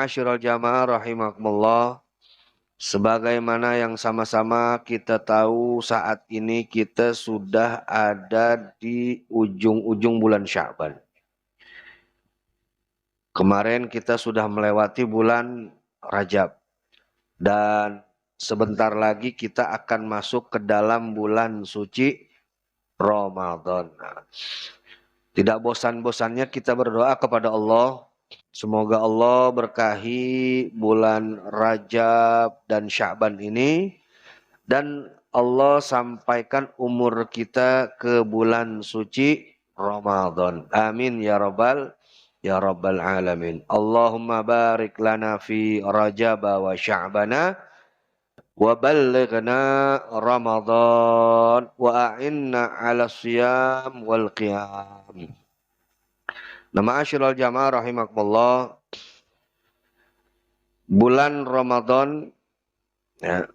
ma'asyiral jamaah rahimakumullah, sebagaimana yang sama-sama kita tahu saat ini kita sudah ada di ujung-ujung bulan Sya'ban. Kemarin kita sudah melewati bulan Rajab dan sebentar lagi kita akan masuk ke dalam bulan suci Ramadan. Tidak bosan-bosannya kita berdoa kepada Allah. Semoga Allah berkahi bulan Rajab dan Sya'ban ini dan Allah sampaikan umur kita ke bulan suci Ramadan. Amin ya rabbal alamin. Allahumma barik lana fi Rajab wa Sya'bana wa ballighna Ramadan wa a'inna 'ala siyam wal qiyam. Ma'asyiral jamaah rahimakumullah, bulan Ramadan ya,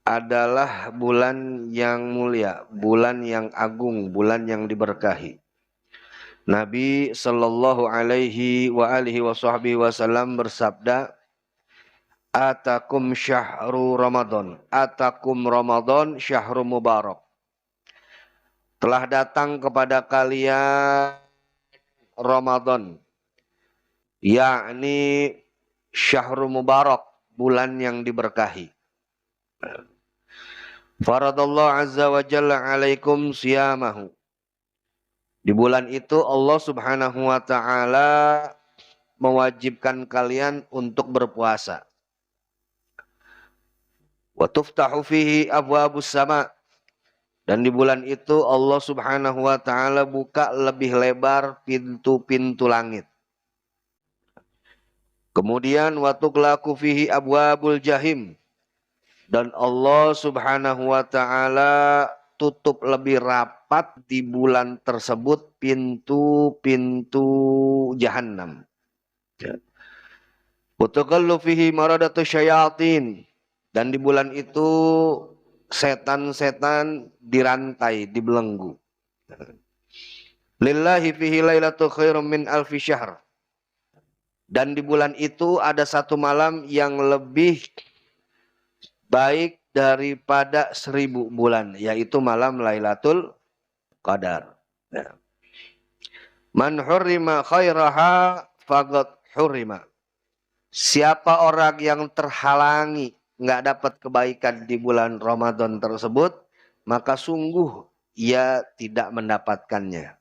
adalah bulan yang mulia, bulan yang agung, bulan yang diberkahi. Nabi sallallahu alaihi wa alihi wasallam bersabda, "Atakum syahru Ramadan, atakum Ramadan syahru mubarak." Telah datang kepada kalian Ramadan, yakni syahrul mubarak, bulan yang diberkahi. Faradallahu azza wa jalla alaikum siyamahu. Di bulan itu Allah subhanahu wa ta'ala mewajibkan kalian untuk berpuasa. Wa tuftahu fihi abwabus sama. Dan di bulan itu Allah subhanahu wa ta'ala buka lebih lebar pintu-pintu langit. Kemudian wa tuqlaqu fihi abwabul jahim. Dan Allah subhanahu wa ta'ala tutup lebih rapat di bulan tersebut pintu-pintu jahannam. Wa tuqallu fihi maradatu syayatin. Dan di bulan itu setan-setan dirantai, dibelenggu. Lillahi fihi lailatul khairum min alfi syahr. Dan di bulan itu ada satu malam yang lebih baik daripada 1000 bulan, yaitu malam Lailatul Qadar. Man hurrima khairaha faqad hurrima. Siapa orang yang terhalangi nggak dapat kebaikan di bulan Ramadan tersebut, maka sungguh ia tidak mendapatkannya.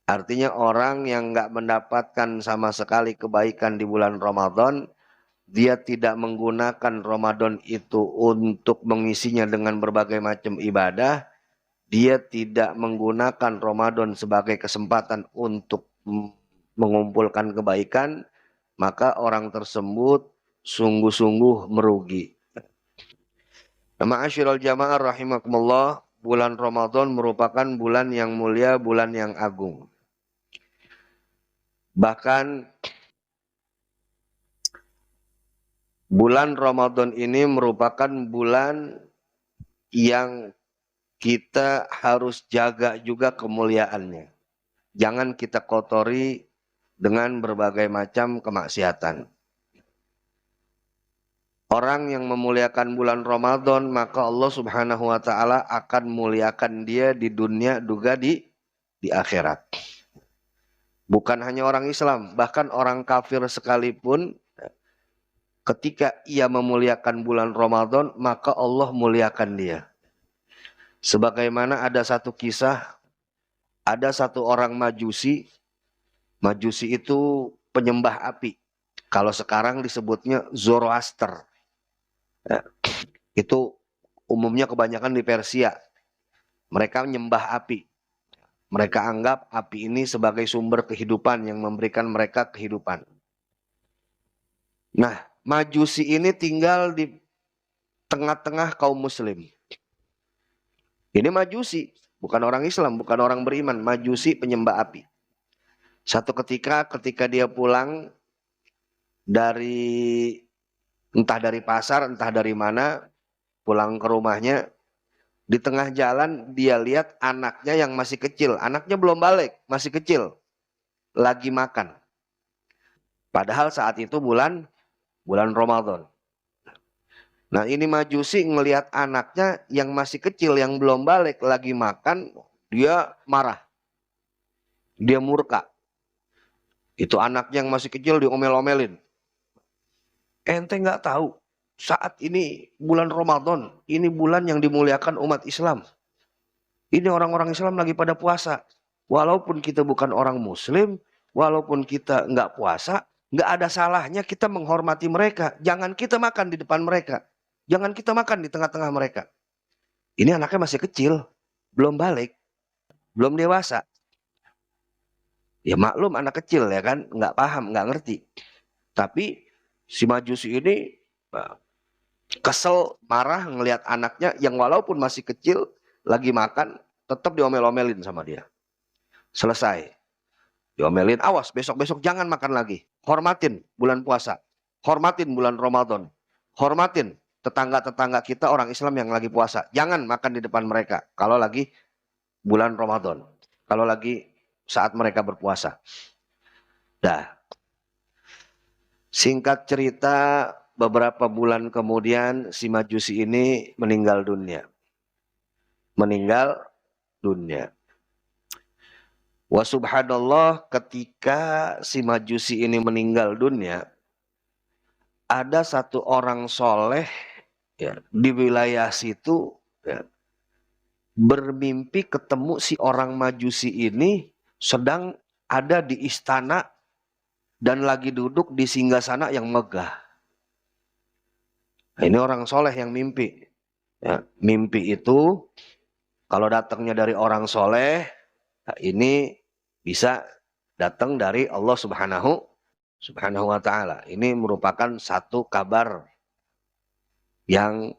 Artinya orang yang nggak mendapatkan sama sekali kebaikan di bulan Ramadan, dia tidak menggunakan Ramadan itu untuk mengisinya dengan berbagai macam ibadah, dia tidak menggunakan Ramadan sebagai kesempatan untuk mengumpulkan kebaikan, maka orang tersebut sungguh-sungguh merugi. Ma'asyiral jamaah rahimakumullah, bulan Ramadan merupakan bulan yang mulia, bulan yang agung. Bahkan bulan Ramadan ini merupakan bulan yang kita harus jaga juga kemuliaannya. Jangan kita kotori dengan berbagai macam kemaksiatan. Orang yang memuliakan bulan Ramadan, maka Allah subhanahu wa ta'ala akan muliakan dia di dunia juga di akhirat. Bukan hanya orang Islam, bahkan orang kafir sekalipun, ketika ia memuliakan bulan Ramadan, maka Allah muliakan dia. Sebagaimana ada satu kisah, ada satu orang Majusi. Majusi itu penyembah api. Kalau sekarang disebutnya Zoroaster. Ya, itu umumnya kebanyakan di Persia. Mereka menyembah api. Mereka anggap api ini sebagai sumber kehidupan yang memberikan mereka kehidupan. Nah, Majusi ini tinggal di tengah-tengah kaum muslim. Ini Majusi, bukan orang Islam, bukan orang beriman. Majusi penyembah api. Satu ketika dia pulang dari entah dari pasar, entah dari mana, pulang ke rumahnya, di tengah jalan dia lihat anaknya yang masih kecil. Anaknya belum balik, masih kecil. Lagi makan. Padahal saat itu bulan bulan Ramadan. Nah ini Majusi ngelihat anaknya yang masih kecil, yang belum balik, lagi makan, dia marah, dia murka. Itu anaknya yang masih kecil diomel-omelin. Ente nggak tahu, saat ini bulan Ramadan, ini bulan yang dimuliakan umat Islam. Ini orang-orang Islam lagi pada puasa. Walaupun kita bukan orang Muslim, walaupun kita nggak puasa, nggak ada salahnya kita menghormati mereka. Jangan kita makan di depan mereka. Jangan kita makan di tengah-tengah mereka. Ini anaknya masih kecil, belum balik, belum dewasa. Ya maklum anak kecil ya kan, nggak paham, nggak ngerti. Tapi si Majusi ini kesel, marah ngelihat anaknya yang walaupun masih kecil, lagi makan, tetap diomel-omelin sama dia. Selesai. Diomelin, awas besok-besok jangan makan lagi. Hormatin bulan puasa. Hormatin bulan Ramadan. Hormatin tetangga-tetangga kita orang Islam yang lagi puasa. Jangan makan di depan mereka kalau lagi bulan Ramadan. Kalau lagi saat mereka berpuasa. Dah. Singkat cerita, beberapa bulan kemudian si Majusi ini meninggal dunia. Meninggal dunia. Wa subhanallah, ketika si Majusi ini meninggal dunia, ada satu orang soleh ya, di wilayah situ ya, bermimpi ketemu si orang Majusi ini sedang ada di istana dan lagi duduk di singgasana yang megah. Nah, ini orang soleh yang mimpi. Ya, mimpi itu kalau datangnya dari orang soleh, nah ini bisa datang dari Allah Subhanahu wa Ta'ala. Ini merupakan satu kabar yang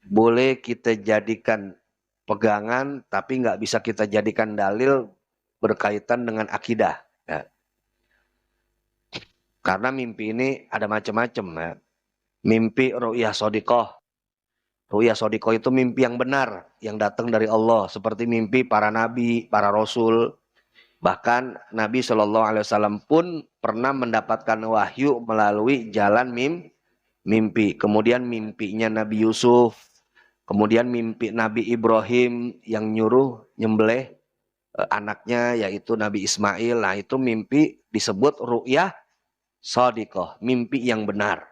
boleh kita jadikan pegangan, tapi nggak bisa kita jadikan dalil berkaitan dengan akidah. Ya. Karena mimpi ini ada macam-macam. Ya. Mimpi ru'yah shodiqoh. Ru'yah shodiqoh itu mimpi yang benar, yang datang dari Allah. Seperti mimpi para nabi, para rasul. Bahkan Nabi Shallallahu Alaihi Wasallam pun pernah mendapatkan wahyu melalui jalan mimpi. Kemudian mimpinya Nabi Yusuf, kemudian mimpi Nabi Ibrahim yang nyuruh nyembelih anaknya yaitu Nabi Ismail. Nah itu mimpi disebut ru'yah shodiqoh, mimpi yang benar.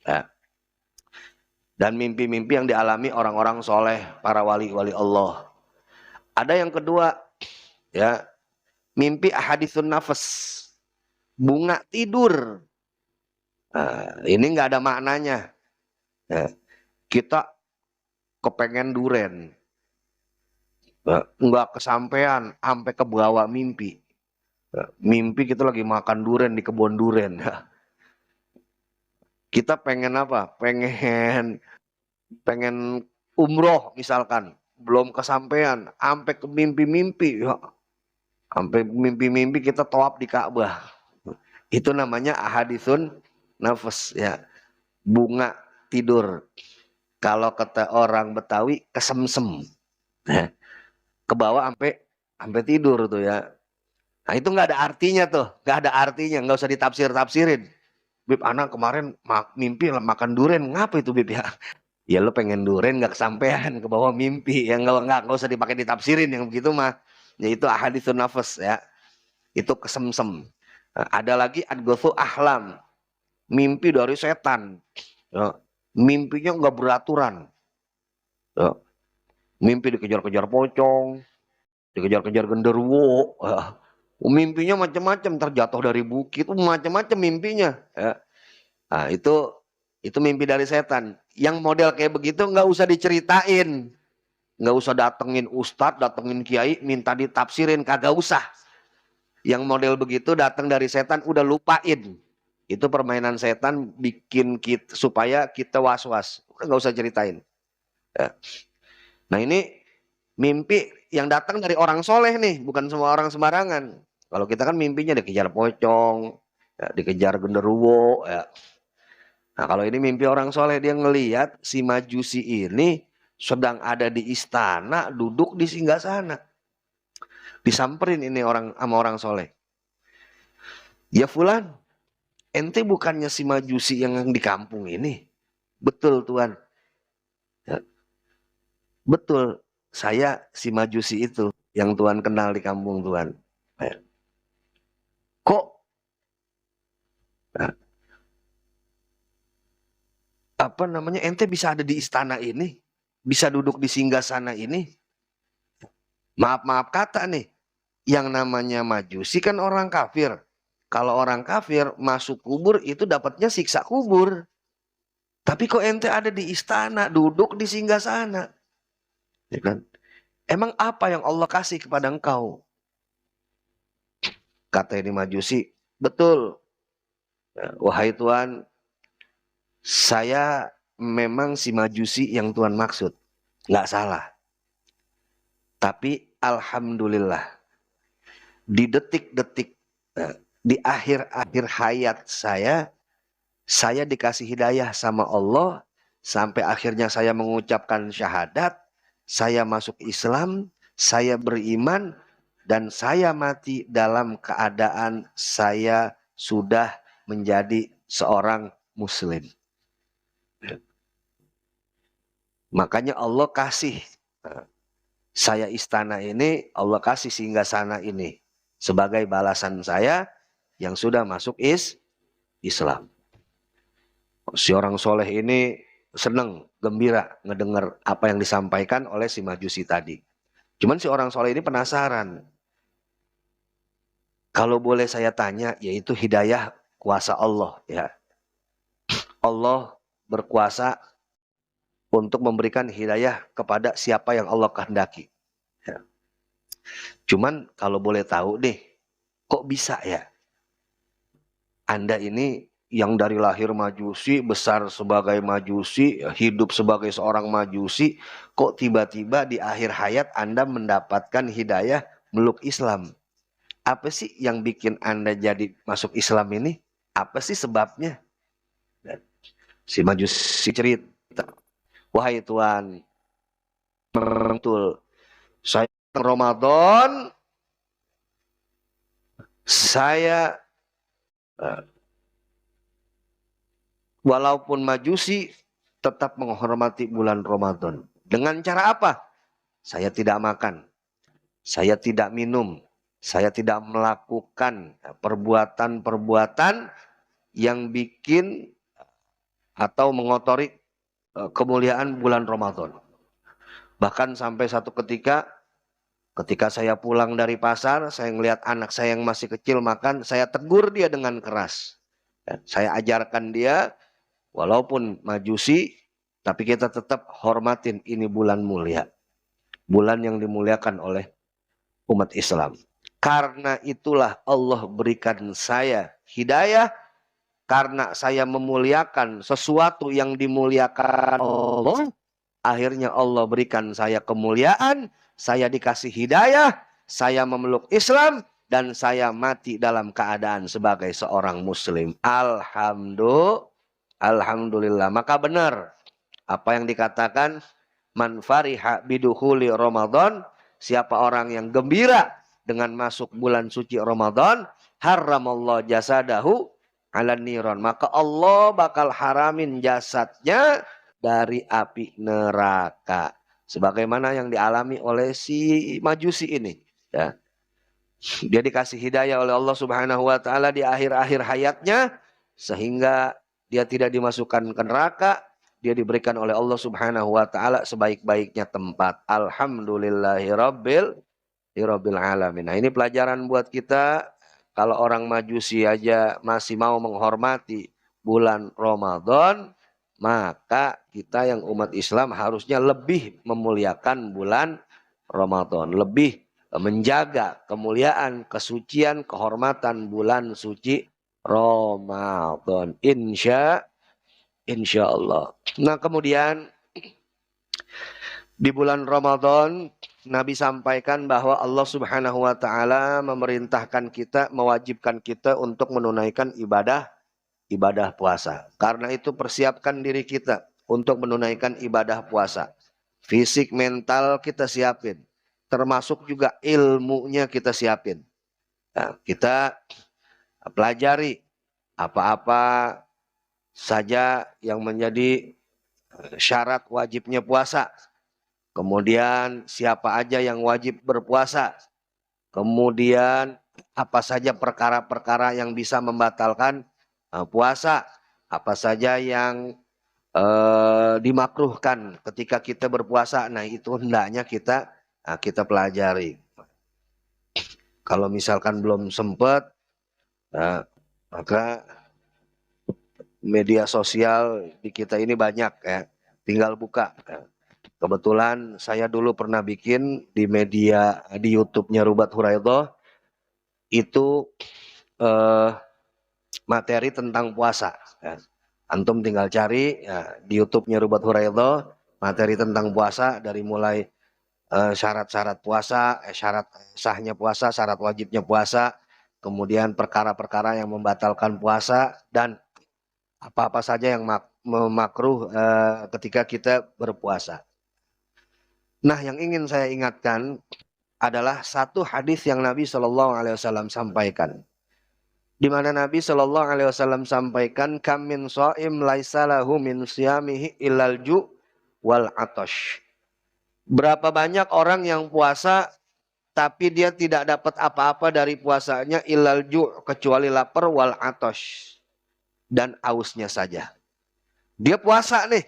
Nah, dan mimpi-mimpi yang dialami orang-orang soleh, para wali-wali Allah. Ada yang kedua, ya. Mimpi ahaditsun nafas, bunga tidur. Nah, ini nggak ada maknanya. Nah, kita kepengen duren, nggak kesampean, sampai ke bawah mimpi. Mimpi kita lagi makan duren di kebun duren. Kita pengen apa? Pengen umroh misalkan, belum kesampean, sampai ke mimpi-mimpi. Sampai mimpi-mimpi kita tawaf di Ka'bah. Itu namanya ahaditsun nafas ya. Bunga tidur. Kalau kata orang Betawi kesemsem. Ke bawah sampai tidur tuh ya. Nah itu nggak ada artinya tuh, nggak ada artinya, nggak usah ditafsir-tafsirin. Bib, anak kemarin mimpi makan durian, ngapa itu Bib ya? Ya lo pengen durian nggak kesampean ke bawah mimpi, ya nggak usah dipakai ditafsirin yang begitu mah. Yaitu ahaditsun nafas ya, itu kesemsem. Nah, ada lagi adghathu ahlam, mimpi dari setan ya. Mimpinya nggak beraturan ya. Mimpi dikejar-kejar pocong, dikejar-kejar genderuwo ya. Mimpinya macam-macam, terjatuh dari bukit, macam-macam mimpinya ya. Nah, itu mimpi dari setan. Yang model kayak begitu nggak usah diceritain. Nggak usah datengin ustadz, datengin kiai, minta ditafsirin, kagak usah. Yang model begitu datang dari setan, udah lupain. Itu permainan setan bikin kita supaya kita was-was. Udah nggak usah ceritain. Ya. Nah ini mimpi yang datang dari orang soleh nih, bukan semua orang sembarangan. Kalau kita kan mimpinya dikejar pocong, ya, dikejar genderuwo. Ya. Nah kalau ini mimpi orang soleh, dia ngelihat si Majusi ini sedang ada di istana, duduk di singgasana. Disamperin ini orang sama orang soleh. Ya fulan, ente bukannya si Majusi yang di kampung ini? Betul Tuan. Ya, betul, saya si Majusi itu yang Tuan kenal di kampung Tuan. Ya. Kok nah, apa namanya ente bisa ada di istana ini? Bisa duduk di singgasana ini? Maaf kata nih, yang namanya Majusi kan orang kafir. Kalau orang kafir masuk kubur itu dapatnya siksa kubur. Tapi kok ente ada di istana, duduk di singgasana? Ya kan? Emang apa yang Allah kasih kepada engkau? Kata ini Majusi, betul. Wahai Tuhan, saya memang si Majusi yang Tuhan maksud. Nggak salah. Tapi Alhamdulillah, di detik-detik, di akhir-akhir hayat saya dikasih hidayah sama Allah, sampai akhirnya saya mengucapkan syahadat, saya masuk Islam, saya beriman, dan saya mati dalam keadaan saya sudah menjadi seorang Muslim. Makanya Allah kasih saya istana ini, Allah kasih singgasana ini sebagai balasan saya yang sudah masuk Islam. Si orang soleh ini senang, gembira ngedengar apa yang disampaikan oleh si Majusi tadi. Cuman si orang soleh ini penasaran. Kalau boleh saya tanya, yaitu hidayah kuasa Allah, ya. Allah berkuasa untuk memberikan hidayah kepada siapa yang Allah kehendaki. Ya. Cuman kalau boleh tahu deh, kok bisa ya? Anda ini yang dari lahir Majusi, besar sebagai Majusi, hidup sebagai seorang Majusi, kok tiba-tiba di akhir hayat Anda mendapatkan hidayah meluk Islam? Apa sih yang bikin Anda jadi masuk Islam ini? Apa sih sebabnya? Dan si Majusi cerita, wahai Tuhan, betul, saya Ramadan, saya walaupun Majusi tetap menghormati bulan Ramadan. Dengan cara apa? Saya tidak makan, saya tidak minum, saya tidak melakukan perbuatan-perbuatan yang bikin atau mengotori kemuliaan bulan Ramadan. Bahkan sampai satu ketika saya pulang dari pasar, saya melihat anak saya yang masih kecil makan, saya tegur dia dengan keras. Saya ajarkan dia, walaupun Majusi, tapi kita tetap hormatin ini bulan mulia. Bulan yang dimuliakan oleh umat Islam. Karena itulah Allah berikan saya hidayah, karena saya memuliakan sesuatu yang dimuliakan Allah, akhirnya Allah berikan saya kemuliaan, saya dikasih hidayah, saya memeluk Islam, dan saya mati dalam keadaan sebagai seorang Muslim. Alhamdulillah. Maka benar apa yang dikatakan, man fariha bidukhuli Ramadan, siapa orang yang gembira dengan masuk bulan suci Ramadan, haramallahu jasadahu ala niron, maka Allah bakal haramin jasadnya dari api neraka. Sebagaimana yang dialami oleh si Majusi ini. Ya. Dia dikasih hidayah oleh Allah Subhanahu wa Ta'ala di akhir-akhir hayatnya, sehingga dia tidak dimasukkan ke neraka. Dia diberikan oleh Allah Subhanahu wa Ta'ala sebaik-baiknya tempat. Alhamdulillahirabbil alamin. Nah, ini pelajaran buat kita. Kalau orang Majusi aja masih mau menghormati bulan Ramadan, maka kita yang umat Islam harusnya lebih memuliakan bulan Ramadan, lebih menjaga kemuliaan, kesucian, kehormatan bulan suci Ramadan. Insya Allah. Nah, kemudian di bulan Ramadan Nabi sampaikan bahwa Allah Subhanahu wa Ta'ala memerintahkan kita, mewajibkan kita untuk menunaikan ibadah puasa. Karena itu persiapkan diri kita untuk menunaikan ibadah puasa. Fisik, mental kita siapin. Termasuk juga ilmunya kita siapin. Nah, kita pelajari apa-apa saja yang menjadi syarat wajibnya puasa. Kemudian siapa aja yang wajib berpuasa. Kemudian apa saja perkara-perkara yang bisa membatalkan puasa. Apa saja yang dimakruhkan ketika kita berpuasa. Nah, itu hendaknya kita pelajari. Kalau misalkan belum sempat, maka media sosial di kita ini banyak ya. Tinggal buka. Kebetulan saya dulu pernah bikin di YouTube-nya Rubat Huraidho itu materi tentang puasa. Ya. Antum tinggal cari ya, di YouTube-nya Rubat Huraidho materi tentang puasa dari mulai syarat-syarat puasa, syarat sahnya puasa, syarat wajibnya puasa, kemudian perkara-perkara yang membatalkan puasa dan apa-apa saja yang memakruh ketika kita berpuasa. Nah, yang ingin saya ingatkan adalah satu hadis yang Nabi Shallallahu Alaihi Wasallam sampaikan, di mana Nabi Shallallahu Alaihi Wasallam sampaikan, kam min shaim laisa lahu min siyamihi illal ju' wal atash. Berapa banyak orang yang puasa tapi dia tidak dapat apa-apa dari puasanya illal ju' kecuali lapar wal atash dan ausnya saja. Dia puasa nih,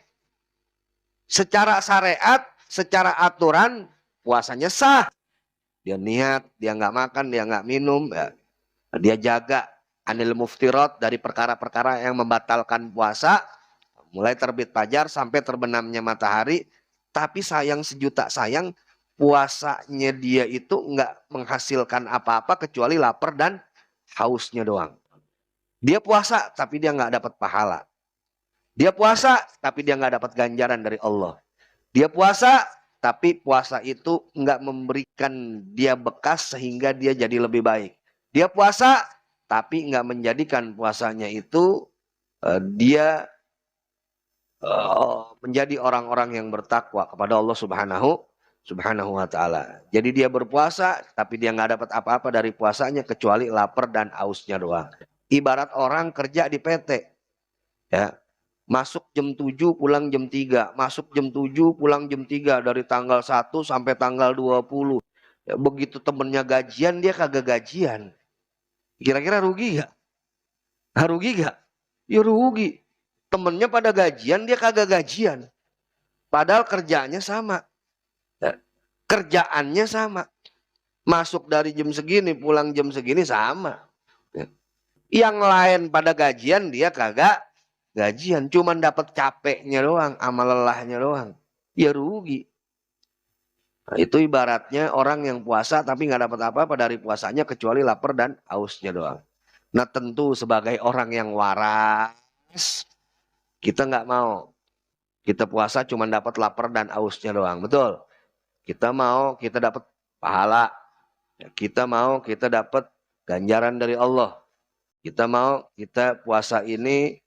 secara syariat, secara aturan puasanya sah. Dia niat, dia nggak makan, dia nggak minum, ya. Dia jaga anil muftirat dari perkara-perkara yang membatalkan puasa, mulai terbit fajar sampai terbenamnya matahari. Tapi sayang sejuta sayang, puasanya dia itu nggak menghasilkan apa-apa kecuali lapar dan hausnya doang. Dia puasa tapi dia nggak dapat pahala. Dia puasa tapi dia nggak dapat ganjaran dari Allah. Dia puasa tapi puasa itu nggak memberikan dia bekas sehingga dia jadi lebih baik. Dia puasa tapi nggak menjadikan puasanya itu dia menjadi orang-orang yang bertakwa kepada Allah Subhanahu wa taala. Jadi dia berpuasa tapi dia nggak dapat apa-apa dari puasanya kecuali lapar dan hausnya doang. Ibarat orang kerja di PT, ya. Masuk jam 7 pulang jam 3, masuk jam 7 pulang jam 3 dari tanggal 1 sampai tanggal 20. Ya, begitu temennya gajian dia kagak gajian. Kira-kira rugi gak? Rugi gak? Ya rugi. Temennya pada gajian dia kagak gajian. Padahal kerjanya sama. Ya, kerjaannya sama. Masuk dari jam segini pulang jam segini sama. Ya. Yang lain pada gajian dia kagak gajian, cuman dapat capeknya doang, amal lelahnya doang. Ya rugi. Nah, itu ibaratnya orang yang puasa tapi nggak dapat apa-apa dari puasanya kecuali lapar dan hausnya doang. Nah, tentu sebagai orang yang waras, kita nggak mau kita puasa cuma dapat lapar dan hausnya doang. Betul. Kita mau kita dapat pahala. Kita mau kita dapat ganjaran dari Allah. Kita mau kita puasa ini,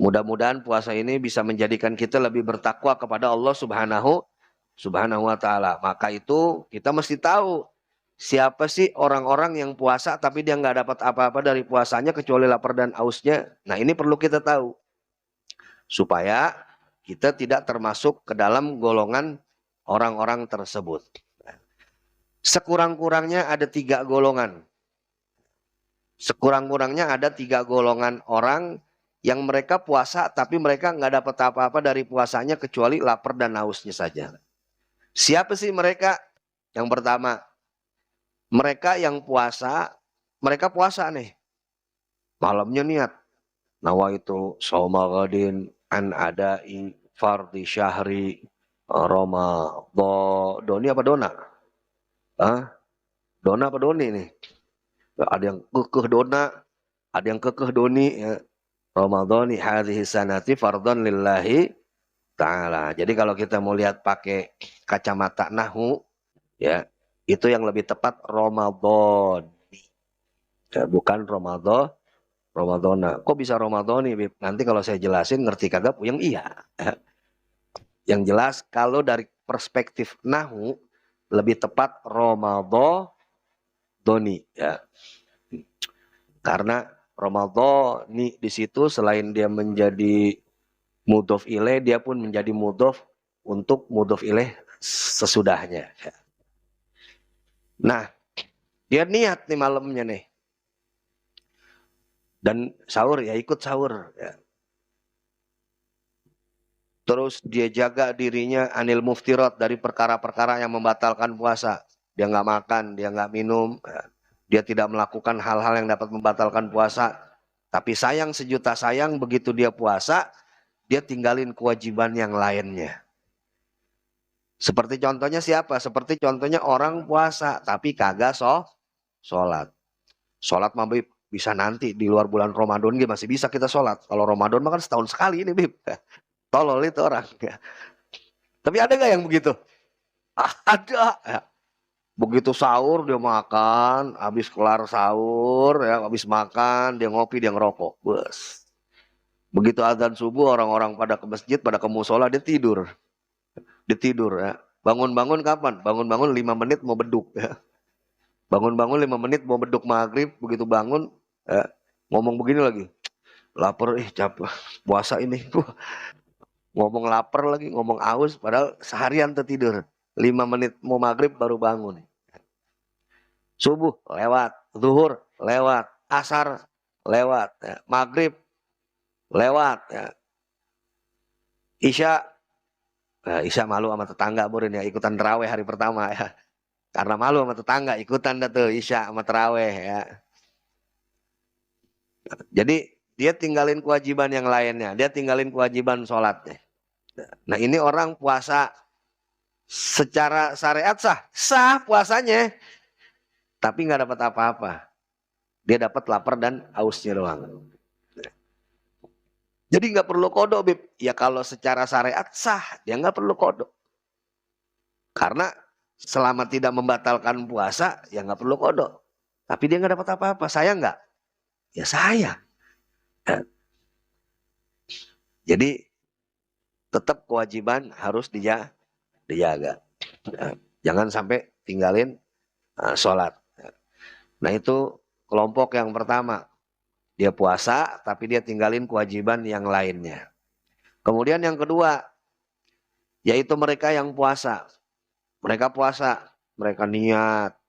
mudah-mudahan puasa ini bisa menjadikan kita lebih bertakwa kepada Allah Subhanahu wa taala. Maka itu kita mesti tahu siapa sih orang-orang yang puasa tapi dia nggak dapat apa-apa dari puasanya kecuali lapar dan hausnya. Nah, ini perlu kita tahu supaya kita tidak termasuk ke dalam golongan orang-orang tersebut. Sekurang-kurangnya ada 3 golongan. Sekurang-kurangnya ada 3 golongan orang yang mereka puasa tapi mereka nggak dapat apa-apa dari puasanya kecuali lapar dan hausnya saja. Siapa sih mereka? Yang pertama, mereka yang puasa, mereka puasa nih. Malamnya niat. Nawaitu shauma ghadin an adai fardhi syahri Ramadan. Doni apa dona? Dona apa doni nih? Ada yang kekeh dona, ada yang kekeh doni ya. Ramadhani hadhihi sanati fardhon lillahi ta'ala. Jadi kalau kita mau lihat pakai kacamata nahwu ya, itu yang lebih tepat Ramadan. Ya, bukan Ramadhana. Kok bisa Ramadhani, Bib? Nanti kalau saya jelasin ngerti kagak puyeng iya. Yang jelas kalau dari perspektif nahwu lebih tepat Ramadhani ya. Karena Ramadan nih di situ selain dia menjadi mudhof ilaih, dia pun menjadi mudhof untuk mudhof ilaih sesudahnya. Nah, dia niat nih malamnya nih. Dan sahur ya ikut sahur ya. Terus dia jaga dirinya anil muftirat, dari perkara-perkara yang membatalkan puasa. Dia nggak makan, dia nggak minum, ya. Dia tidak melakukan hal-hal yang dapat membatalkan puasa. Tapi sayang sejuta sayang, begitu dia puasa, dia tinggalin kewajiban yang lainnya. Seperti contohnya siapa? Seperti contohnya orang puasa tapi kagak sholat. Sholat mah Bib, bisa nanti di luar bulan Ramadan masih bisa kita sholat. Kalau Ramadan mah kan setahun sekali ini Bib. Tolol itu orang. Tapi ada gak yang begitu? Ada. Ya. Begitu sahur dia makan, habis kelar sahur, ya, habis makan dia ngopi, dia ngerokok. Bus. Begitu azan subuh orang-orang pada ke masjid, pada ke musola, dia tidur. Dia tidur ya. Bangun-bangun kapan? Bangun-bangun 5 menit mau beduk ya. Bangun-bangun 5 menit mau beduk maghrib, begitu bangun ya, ngomong begini lagi. Lapar, capek puasa ini. Ngomong lapar lagi, ngomong aus, padahal seharian tertidur. 5 menit mau maghrib baru bangun. Subuh lewat, zuhur lewat, asar lewat, ya. Maghrib lewat, ya. Isya, Isya malu sama tetangga murin ya, ikutan terawih hari pertama ya. Karena malu sama tetangga, ikutan dah tuh Isya sama terawih ya. Jadi dia tinggalin kewajiban yang lainnya, dia tinggalin kewajiban sholatnya. Nah ini orang puasa secara syariat sah puasanya. Tapi nggak dapat apa-apa. Dia dapat lapar dan hausnya doang. Jadi nggak perlu kodok, Bib. Ya kalau secara syariat sah, dia nggak perlu kodok. Karena selama tidak membatalkan puasa, ya nggak perlu kodok. Tapi dia nggak dapat apa-apa. Saya nggak? Ya saya. Jadi tetap kewajiban harus dijaga. Jangan sampai tinggalin sholat. Nah itu kelompok yang pertama. Dia puasa tapi dia tinggalin kewajiban yang lainnya. Kemudian yang kedua, yaitu mereka yang puasa. Mereka puasa, mereka niat.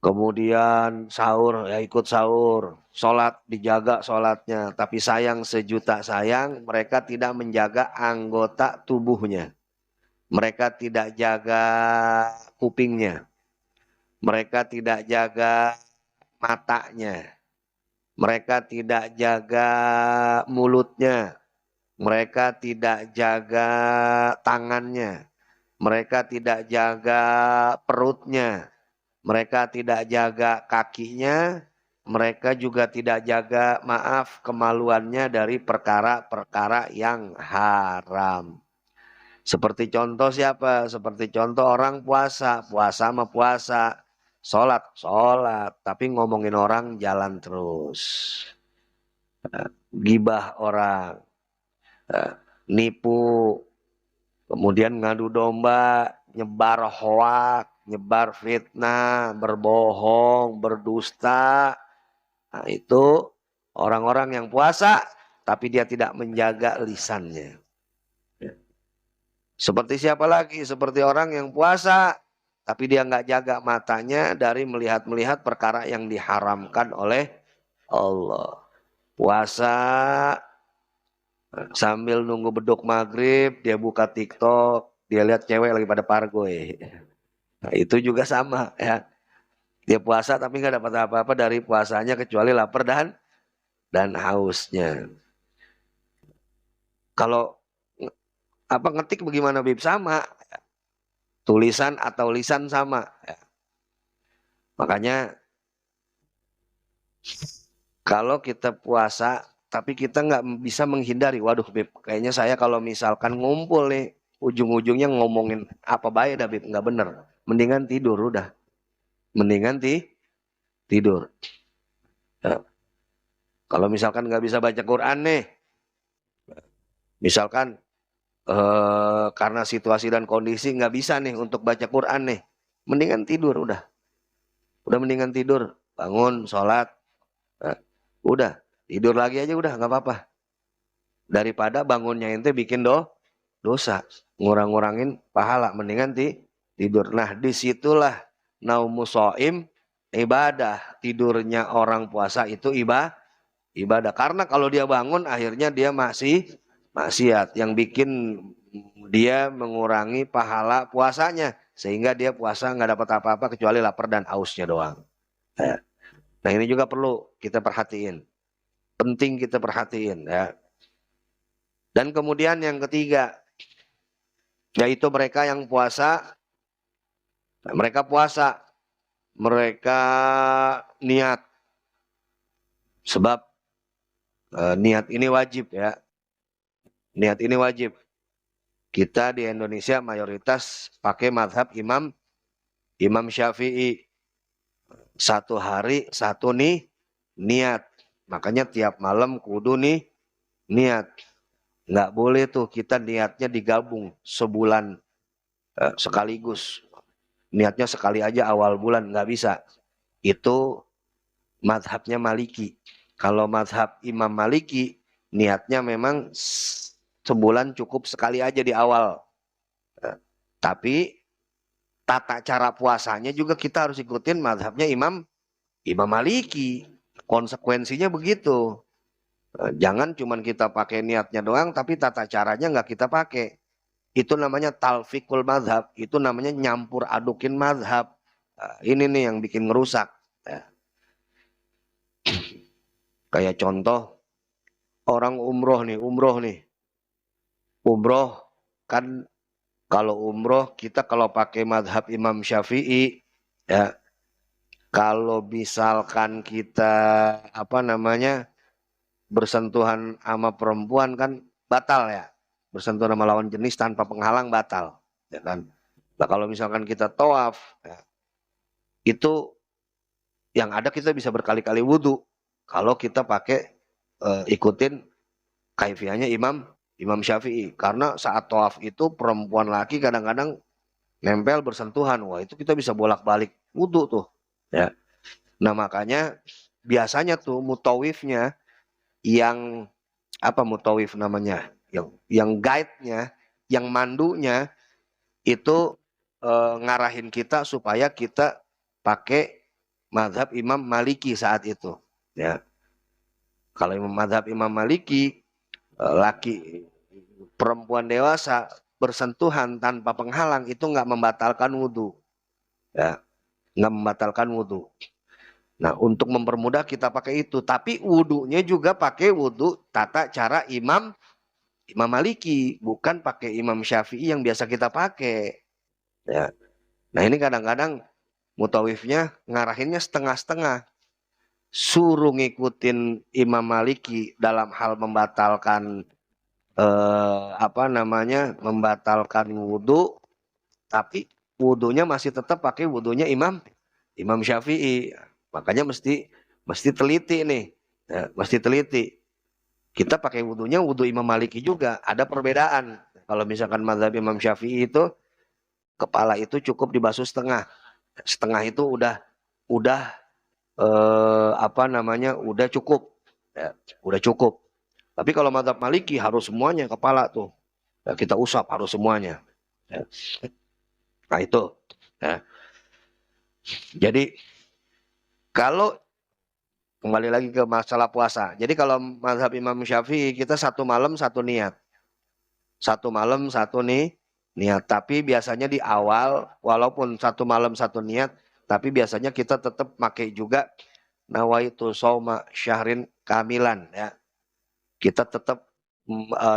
Kemudian sahur, ya ikut sahur. Sholat, dijaga sholatnya. Tapi sayang sejuta sayang, mereka tidak menjaga anggota tubuhnya. Mereka tidak jaga kupingnya. Mereka tidak jaga matanya. Mereka tidak jaga mulutnya. Mereka tidak jaga tangannya. Mereka tidak jaga perutnya. Mereka tidak jaga kakinya. Mereka juga tidak jaga, kemaluannya dari perkara-perkara yang haram. Seperti contoh siapa? Seperti contoh orang puasa. Puasa sama puasa. Sholat, tapi ngomongin orang jalan terus. Gibah orang, nipu, kemudian ngadu domba, nyebar hoak, nyebar fitnah, berbohong, berdusta. Nah, itu orang-orang yang puasa, tapi dia tidak menjaga lisannya. Seperti siapa lagi? Seperti orang yang puasa, tapi dia nggak jaga matanya dari melihat-melihat perkara yang diharamkan oleh Allah. Puasa sambil nunggu beduk maghrib, dia buka TikTok, dia lihat cewek lagi pada pargoy. Nah, itu juga sama ya. Dia puasa tapi nggak dapat apa-apa dari puasanya kecuali lapar dan hausnya. Kalau ngetik bagaimana Bib? Sama. Tulisan atau lisan sama. Ya. Makanya kalau kita puasa tapi kita nggak bisa menghindari, waduh Bib, kayaknya saya kalau misalkan ngumpul nih ujung-ujungnya ngomongin apa baik dah Bib, nggak bener. Mendingan tidur udah. Mendingan tidur. Ya. Kalau misalkan nggak bisa baca Quran nih, misalkan karena situasi dan kondisi nggak bisa nih untuk baca Quran nih, mendingan tidur udah mendingan tidur, bangun sholat, Nah, udah tidur lagi aja udah nggak apa-apa. Daripada bangunnya ente bikin dosa, ngurang-ngurangin pahala, mendingan tidur. Nah, disitulah naumus shaim ibadah. Tidurnya orang puasa itu ibadah. Karena kalau dia bangun akhirnya dia masih maksiat yang bikin dia mengurangi pahala puasanya sehingga dia puasa nggak dapat apa-apa kecuali lapar dan hausnya doang. Nah, ini juga perlu kita perhatiin. Penting kita perhatiin ya. Dan kemudian yang ketiga, yaitu mereka yang puasa, mereka niat. Sebab niat ini wajib ya. Niat ini wajib. Kita di Indonesia mayoritas pakai mazhab Imam Syafi'i. Satu hari satu niat. Makanya tiap malam kudu niat. Nggak boleh tuh kita niatnya digabung sebulan sekaligus. Niatnya sekali aja awal bulan, nggak bisa. Itu mazhabnya Maliki. Kalau mazhab Imam Maliki, niatnya memang sebulan cukup sekali aja di awal. Tapi tata cara puasanya juga kita harus ikutin mazhabnya Imam Maliki. Konsekuensinya begitu. Jangan cuman kita pakai niatnya doang, tapi tata caranya nggak kita pakai. Itu namanya talfikul mazhab. Itu namanya nyampur adukin mazhab. Ini nih yang bikin ngerusak. Kayak contoh, orang umroh nih. Umroh kan kalau umroh kita kalau pakai mazhab Imam Syafi'i, ya kalau misalkan kita bersentuhan sama perempuan kan batal ya. Bersentuhan sama lawan jenis tanpa penghalang batal, ya kan. Nah, kalau misalkan kita tawaf, ya, itu yang ada kita bisa berkali-kali wudhu kalau kita pakai ikutin kaifiahnya Imam Syafi'i. Karena saat tawaf itu perempuan laki kadang-kadang nempel bersentuhan, wah itu kita bisa bolak-balik wudhu tuh, ya. Nah makanya biasanya tuh mutawifnya yang mutawif namanya, yang guide-nya, yang mandunya itu ngarahin kita supaya kita pakai mazhab Imam Maliki saat itu, ya. Kalau mazhab Imam Maliki, laki perempuan dewasa bersentuhan tanpa penghalang itu nggak membatalkan wudhu, ya, nggak membatalkan wudhu. Nah, untuk mempermudah kita pakai itu, tapi wudhunya juga pakai wudhu tata cara Imam Maliki, bukan pakai Imam Syafi'i yang biasa kita pakai. Ya. Nah, ini kadang-kadang mutawifnya ngarahinnya setengah-setengah. Suruh ngikutin Imam Maliki dalam hal membatalkan membatalkan wudhu, tapi wudhunya masih tetap pakai wudhunya Imam Syafi'i. Makanya mesti teliti nih, ya, mesti teliti. Kita pakai wudhunya wudhu Imam Maliki juga, ada perbedaan. Kalau misalkan mazhab Imam Syafi'i itu kepala itu cukup dibasuh setengah, setengah itu udah udah cukup, ya, udah cukup. Tapi kalau mazhab Maliki harus semuanya kepala tuh, ya, kita usap harus semuanya. Ya. Nah itu, ya. Jadi kalau kembali lagi ke masalah puasa. Jadi kalau mazhab Imam Syafi'i kita satu malam satu niat. Satu malam satu niat. Tapi biasanya di awal walaupun satu malam satu niat, tapi biasanya kita tetap pakai juga nawaitu shauma syahrin kamilan, ya. Kita tetap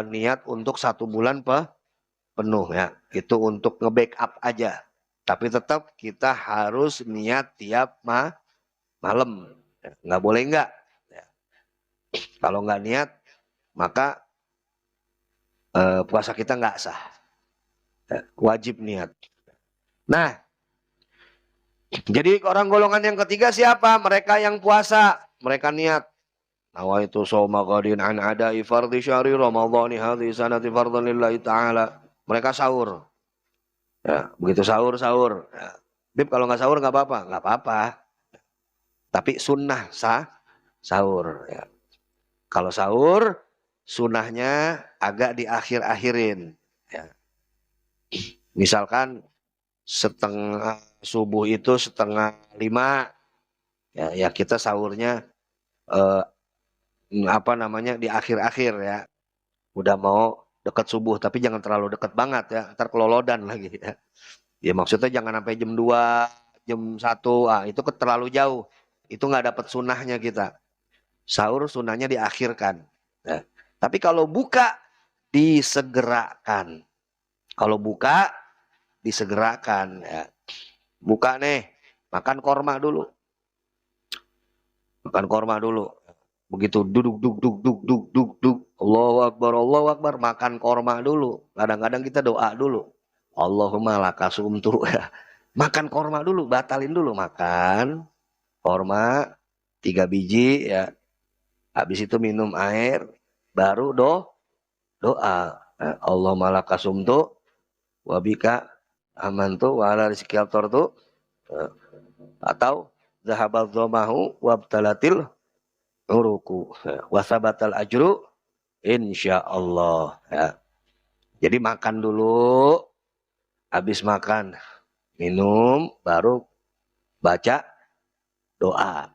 niat untuk satu bulan penuh, ya. Itu untuk nge-backup aja. Tapi tetap kita harus niat tiap malam. Nggak boleh enggak. Ya. Kalau nggak niat, maka puasa kita nggak sah. Ya, wajib niat. Nah, jadi orang golongan yang ketiga siapa? Mereka yang puasa. Mereka niat. Nawaitu shauma ghadin an ada'i fardhi syahri ramadhani hadhihi sanati fardhan lillahi ta'ala. Mereka sahur. Ya, begitu sahur. Ya. Bib kalau nggak sahur nggak apa-apa. Nggak apa-apa. Tapi sunnah sahur. Ya. Kalau sahur, sunahnya agak diakhir-akhirin. Ya. Misalkan setengah subuh itu 4:30, ya kita sahurnya eh, di akhir-akhir ya. Udah mau dekat subuh, tapi jangan terlalu dekat banget ya, ntar kelolodan lagi ya. Ya maksudnya jangan sampai jam 2, jam 1, itu terlalu jauh. Itu nggak dapat sunahnya kita. Sahur sunahnya diakhirkan. Ya. Tapi kalau buka disegerakan. Kalau buka disegerakan ya. Buka nih, makan korma dulu. Makan korma dulu. Begitu duduk duk duk duk duk duk duk. Allahu Akbar, makan korma dulu. Kadang-kadang kita doa dulu. Allahumma lakasumtu. Makan korma dulu, batalin dulu makan korma 3 biji ya. Habis itu minum air, baru doa. Allahumma lakasumtu wabika amantu wa ala rizqi tuh atau zahabal dhamahu wabtalatil uruku wasabatal ajru insyaallah ya. Jadi makan dulu, habis makan minum baru baca doa.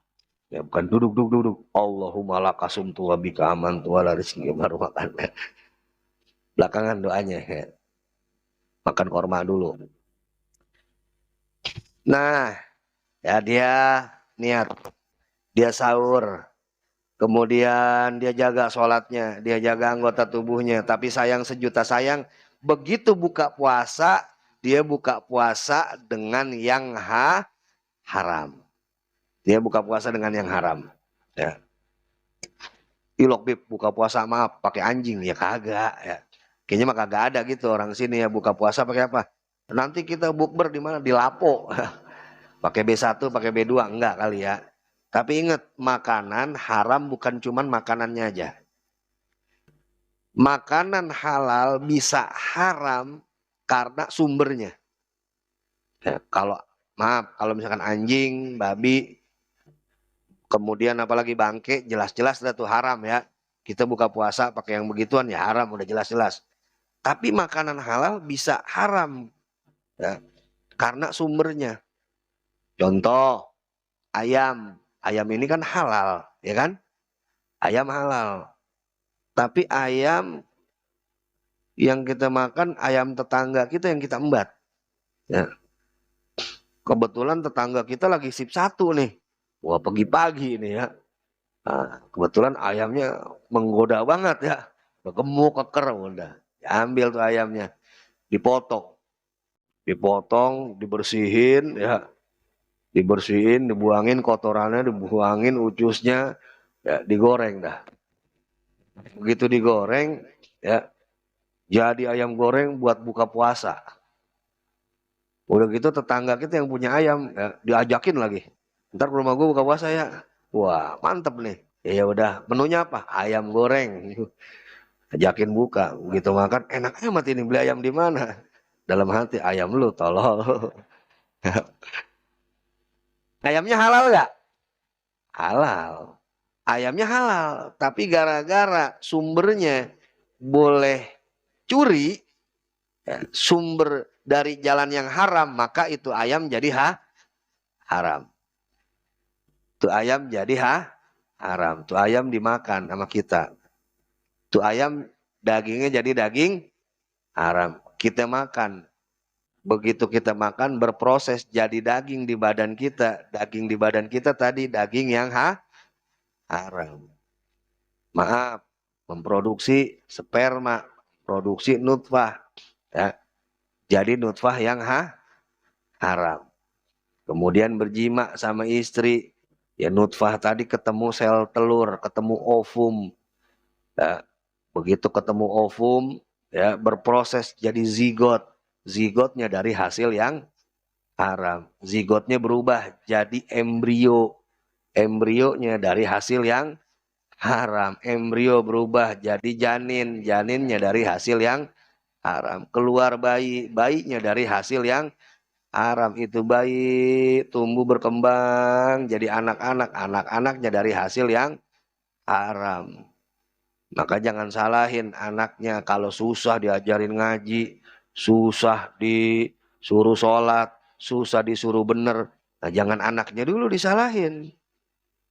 Ya bukan duduk. Allahumma lakasumtu wa bika amantu wa la rizqi, baru makan. Belakangan doanya ya. Makan korma dulu. Nah, ya dia niat, dia sahur, kemudian dia jaga sholatnya, dia jaga anggota tubuhnya. Tapi sayang sejuta sayang, begitu buka puasa, dia buka puasa dengan yang haram. Dia buka puasa dengan yang haram. Ya. Ilok bib buka puasa maaf pakai anjing ya kagak ya. Kayaknya mah kagak ada gitu orang sini ya buka puasa pakai apa? Nanti kita bukber di mana? Di Lapo. Pakai B1, pakai B2 enggak kali ya. Tapi ingat, makanan haram bukan cuman makanannya aja. Makanan halal bisa haram karena sumbernya. Ya, kalau misalkan anjing, babi, kemudian apalagi bangke, jelas-jelas itu haram ya. Kita buka puasa pakai yang begituan ya haram, udah jelas-jelas. Tapi makanan halal bisa haram ya, karena sumbernya. Contoh, ayam. Ayam ini kan halal, ya kan? Ayam halal. Tapi ayam yang kita makan, ayam tetangga kita yang kita embat. Ya. Kebetulan tetangga kita lagi sip 1 nih. Wah pagi-pagi nih ya. Nah, kebetulan ayamnya menggoda banget ya. Udah gemuk, keker, udah. Ambil tuh ayamnya. Dipotong. Dipotong, dibersihin ya. Dibersihin, dibuangin kotorannya, dibuangin ucusnya. Ya, digoreng dah. Begitu digoreng, ya jadi ayam goreng buat buka puasa. Udah gitu tetangga kita yang punya ayam, ya, diajakin lagi. Ntar ke rumah gue buka puasa ya. Wah mantep nih. Ya udah, menunya apa? Ayam goreng. Ajakin buka. Begitu makan, enak amat ini, beli ayam di mana? Dalam hati, ayam lu tolol. Ayamnya halal gak? Halal. Ayamnya halal, tapi gara-gara sumbernya boleh curi, ya, sumber dari jalan yang haram, maka itu ayam jadi haram. Itu ayam jadi haram. Itu ayam dimakan sama kita. Itu ayam dagingnya jadi daging haram. Kita makan. Begitu kita makan berproses jadi daging di badan kita. Daging di badan kita tadi daging yang haram. Maaf, memproduksi sperma, produksi nutfah, ya. Jadi nutfah yang haram. Kemudian berjima sama istri, ya nutfah tadi ketemu sel telur, ketemu ovum, ya. Begitu ketemu ovum, ya berproses jadi zigot. Zigotnya dari hasil yang haram. Zigotnya berubah jadi embrio. Embrionya dari hasil yang haram. Embrio berubah jadi janin. Janinnya dari hasil yang haram. Keluar bayi. Bayinya dari hasil yang haram. Itu bayi tumbuh berkembang jadi anak-anak, anak-anaknya dari hasil yang haram. Maka jangan salahin anaknya kalau susah diajarin ngaji, susah disuruh sholat, susah disuruh bener. Nah, jangan anaknya dulu disalahin.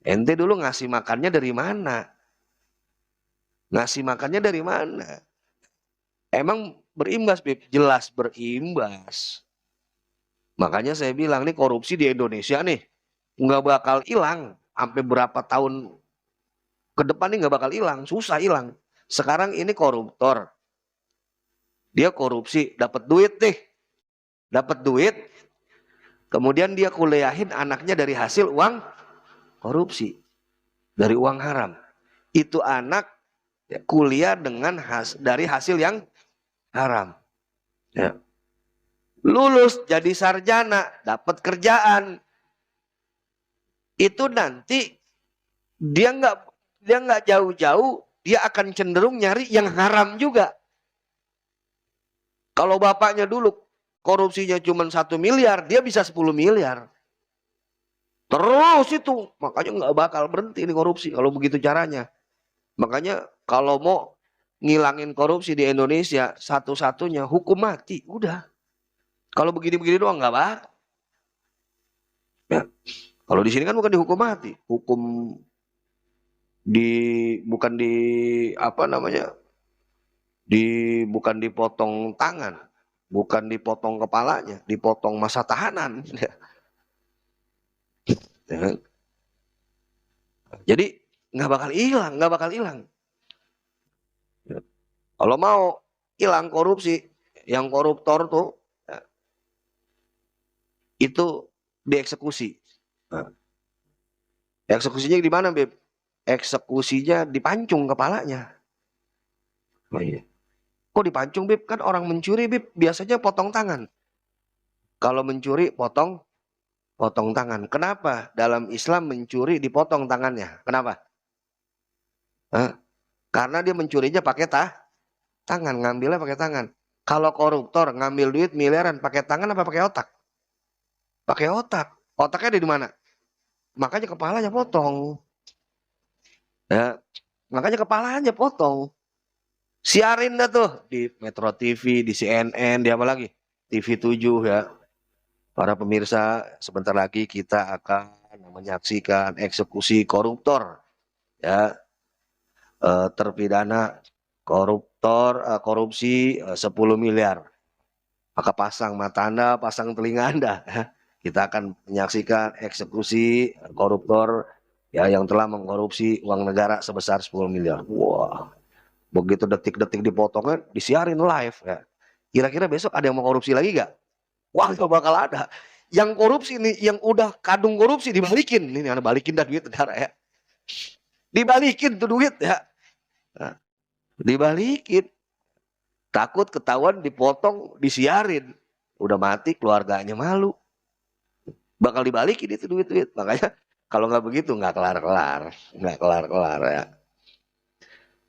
Ente dulu ngasih makannya dari mana? Ngasih makannya dari mana? Emang berimbas, Bib? Jelas berimbas. Makanya saya bilang nih korupsi di Indonesia nih nggak bakal hilang sampai berapa tahun ke depan nih nggak bakal hilang, susah hilang. Sekarang ini koruptor, dia korupsi, dapat duit, kemudian dia kuliahin anaknya dari hasil uang korupsi, dari uang haram. Itu anak ya, kuliah dengan dari hasil yang haram. Ya. Lulus jadi sarjana, dapat kerjaan. Itu nanti dia nggak jauh-jauh, dia akan cenderung nyari yang haram juga. Kalau bapaknya dulu korupsinya cuma 1 miliar, dia bisa 10 miliar. Terus itu, makanya nggak bakal berhenti ini korupsi kalau begitu caranya. Makanya kalau mau ngilangin korupsi di Indonesia, satu-satunya hukum mati, udah. Kalau begini-begini doang nggak bakal. Ya. Kalau di sini kan bukan dihukum mati, hukum bukan di apa namanya, bukan dipotong tangan, bukan dipotong kepalanya, dipotong masa tahanan. Ya. Jadi nggak bakal hilang, nggak bakal hilang. Ya. Kalau mau hilang korupsi, yang koruptor tuh ya, itu dieksekusi. Nah, eksekusinya di mana, Beb? Eksekusinya dipancung kepalanya. Oh, iya. Kok dipancung, Beb? Kan orang mencuri, Beb, biasanya potong tangan. Kalau mencuri potong tangan. Kenapa? Dalam Islam mencuri dipotong tangannya. Kenapa? Hah? Karena dia mencurinya pakai tangan, ngambilnya pakai tangan. Kalau koruptor ngambil duit miliaran pakai tangan apa pakai otak? Pakai otak. Otaknya ada di mana? Makanya kepalanya potong. Ya, makanya kepalanya potong. Siarin dah tuh di Metro TV, di CNN, di apa lagi? TV 7 ya. Para pemirsa, sebentar lagi kita akan menyaksikan eksekusi koruptor ya, terpidana korupsi 10 miliar. Maka pasang mata Anda, pasang telinga Anda. Kita akan menyaksikan eksekusi koruptor ya yang telah mengkorupsi uang negara sebesar 10 miliar. Wah, begitu detik-detik dipotongnya disiarin live ya. Kira-kira besok ada yang mau korupsi lagi gak? Wah, gak bakal ada. Yang korupsi nih, yang udah kadung korupsi dibalikin. Ini ada balikin dah duit negara ya. Dibalikin tuh duit ya. Nah, dibalikin. Takut ketahuan dipotong, disiarin. Udah mati keluarganya malu. Bakal dibalikin itu duit-duit. Makanya kalau nggak begitu nggak kelar-kelar. Nggak kelar-kelar ya.